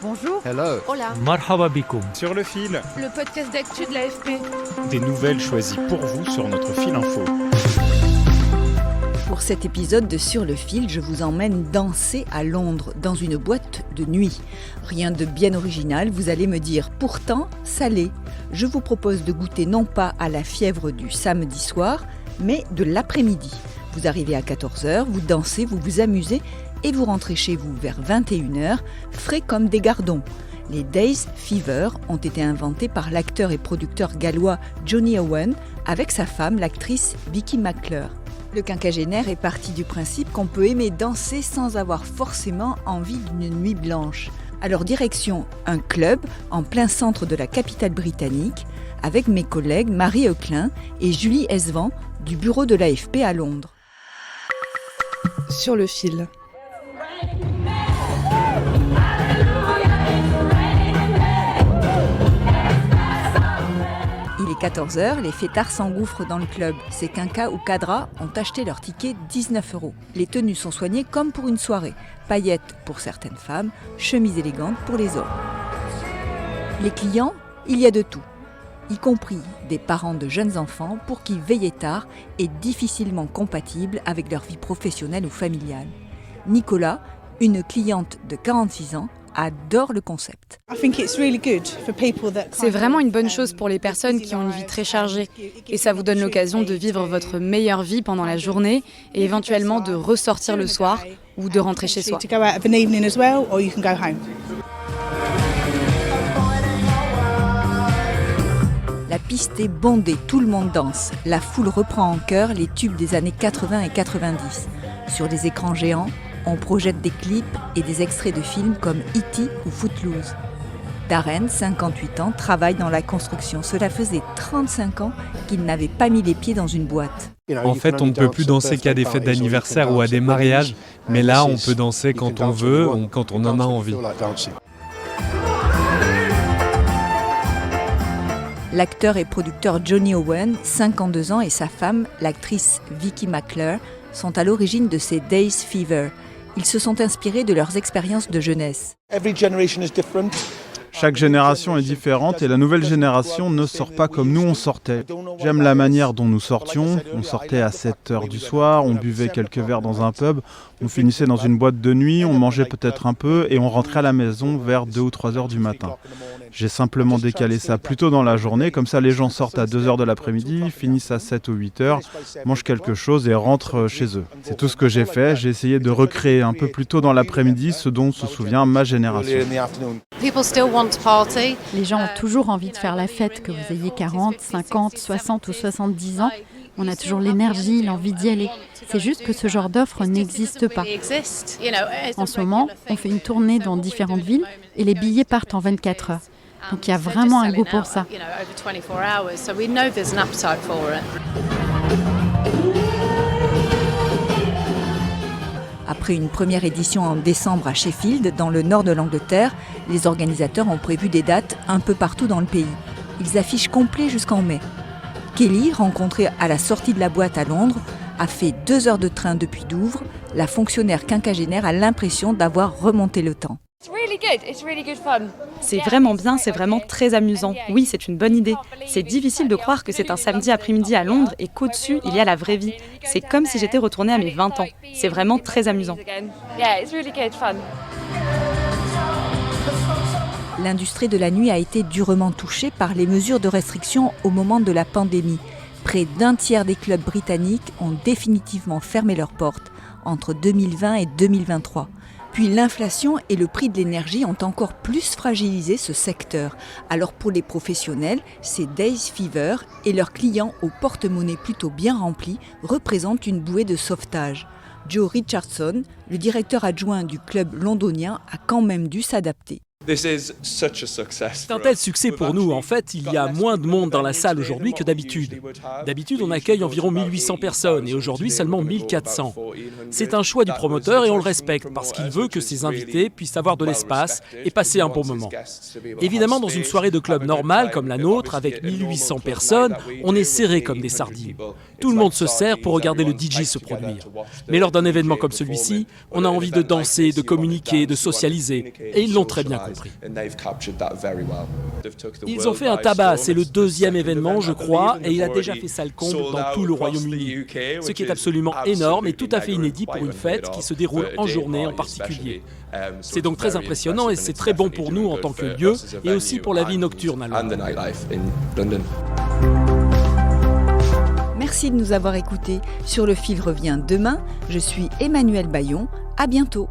Bonjour. Hello. Hola. Marhaba bikoum. Sur le fil, Le podcast d'actu de l'AFP. des nouvelles choisies pour vous sur notre fil info. Pour cet épisode de Sur le fil, je vous emmène danser à Londres, dans une boîte de nuit. Rien de bien original, vous allez me dire, pourtant salé. Je vous propose de goûter non pas à la fièvre du samedi soir, mais de l'après-midi. Vous arrivez à 14h, vous dansez, vous vous amusez et vous rentrez chez vous vers 21h, frais comme des gardons. Les Days Fever ont été inventés par l'acteur et producteur gallois Johnny Owen avec sa femme, l'actrice Vicky McClure. Le quinquagénaire est parti du principe qu'on peut aimer danser sans avoir forcément envie d'une nuit blanche. Alors direction un club en plein centre de la capitale britannique avec mes collègues Marie Euclin et Julie Esvan du bureau de l'AFP à Londres. Sur le fil. Il est 14h, les fêtards s'engouffrent dans le club. Ces quinquas ou cadras ont acheté leur ticket 19 €. Les tenues sont soignées comme pour une soirée. Paillettes pour certaines femmes, chemises élégantes pour les hommes. Les clients, il y a de tout, y compris des parents de jeunes enfants pour qui veiller tard est difficilement compatible avec leur vie professionnelle ou familiale. Nicolas, une cliente de 46 ans, adore le concept. C'est vraiment une bonne chose pour les personnes qui ont une vie très chargée. Et ça vous donne l'occasion de vivre votre meilleure vie pendant la journée et éventuellement de ressortir le soir ou de rentrer chez soi. La piste est bondée, tout le monde danse. La foule reprend en chœur les tubes des années 80 et 90. Sur les écrans géants, on projette des clips et des extraits de films comme E.T. ou Footloose. Darren, 58 ans, travaille dans la construction. Cela faisait 35 ans qu'il n'avait pas mis les pieds dans une boîte. En fait, on ne peut plus danser qu'à des fêtes d'anniversaire ou à des mariages, mais là, on peut danser quand on veut, quand on en a envie. L'acteur et producteur Johnny Owen, 52 ans, et sa femme, l'actrice Vicky McClure, sont à l'origine de ces Days Fever. Ils se sont inspirés de leurs expériences de jeunesse. Chaque génération est différente et la nouvelle génération ne sort pas comme nous on sortait. J'aime la manière dont nous sortions. On sortait à 7h du soir, on buvait quelques verres dans un pub, on finissait dans une boîte de nuit, on mangeait peut-être un peu et on rentrait à la maison vers 2 ou 3 heures du matin. J'ai simplement décalé ça plus tôt dans la journée, comme ça les gens sortent à 2h de l'après-midi, finissent à 7 ou 8h, mangent quelque chose et rentrent chez eux. C'est tout ce que j'ai fait, j'ai essayé de recréer un peu plus tôt dans l'après-midi ce dont se souvient ma génération. Les gens ont toujours envie de faire la fête, que vous ayez 40, 50, 60 ou 70 ans. On a toujours l'énergie, l'envie d'y aller. C'est juste que ce genre d'offre n'existe pas. En ce moment, on fait une tournée dans différentes villes et les billets partent en 24 heures. Donc il y a vraiment un goût pour ça. Après une première édition en décembre à Sheffield, dans le nord de l'Angleterre, les organisateurs ont prévu des dates un peu partout dans le pays. Ils affichent complet jusqu'en mai. Kelly, rencontrée à la sortie de la boîte à Londres, a fait 2 heures de train depuis Douvres. La fonctionnaire quinquagénaire a l'impression d'avoir remonté le temps. C'est vraiment bien, c'est vraiment très amusant. Oui, c'est une bonne idée. C'est difficile de croire que c'est un samedi après-midi à Londres et qu'au-dessus, il y a la vraie vie. C'est comme si j'étais retournée à mes 20 ans. C'est vraiment très amusant. L'industrie de la nuit a été durement touchée par les mesures de restriction au moment de la pandémie. Près d'un tiers des clubs britanniques ont définitivement fermé leurs portes entre 2020 et 2023. Puis l'inflation et le prix de l'énergie ont encore plus fragilisé ce secteur. Alors pour les professionnels, ces Days Fever et leurs clients au porte-monnaie plutôt bien rempli représentent une bouée de sauvetage. Joe Richardson, le directeur adjoint du club londonien, a quand même dû s'adapter. C'est un tel succès pour nous. En fait, il y a moins de monde dans la salle aujourd'hui que d'habitude. D'habitude, on accueille environ 1800 personnes et aujourd'hui seulement 1400. C'est un choix du promoteur et on le respecte parce qu'il veut que ses invités puissent avoir de l'espace et passer un bon moment. Évidemment, dans une soirée de club normale comme la nôtre, avec 1800 personnes, on est serré comme des sardines. Tout le monde se sert pour regarder le DJ se produire. Mais lors d'un événement comme celui-ci, on a envie de danser, de communiquer, de socialiser. Et ils l'ont très bien compris. Ils ont fait un tabac, c'est le deuxième événement, je crois, et il a déjà fait salle comble dans tout le Royaume-Uni. Ce qui est absolument énorme et tout à fait inédit pour une fête qui se déroule en journée en particulier. C'est donc très impressionnant et c'est très bon pour nous en tant que lieu et aussi pour la vie nocturne à Londres. Merci de nous avoir écoutés. Sur le fil revient demain. Je suis Emmanuelle Bayon. À bientôt.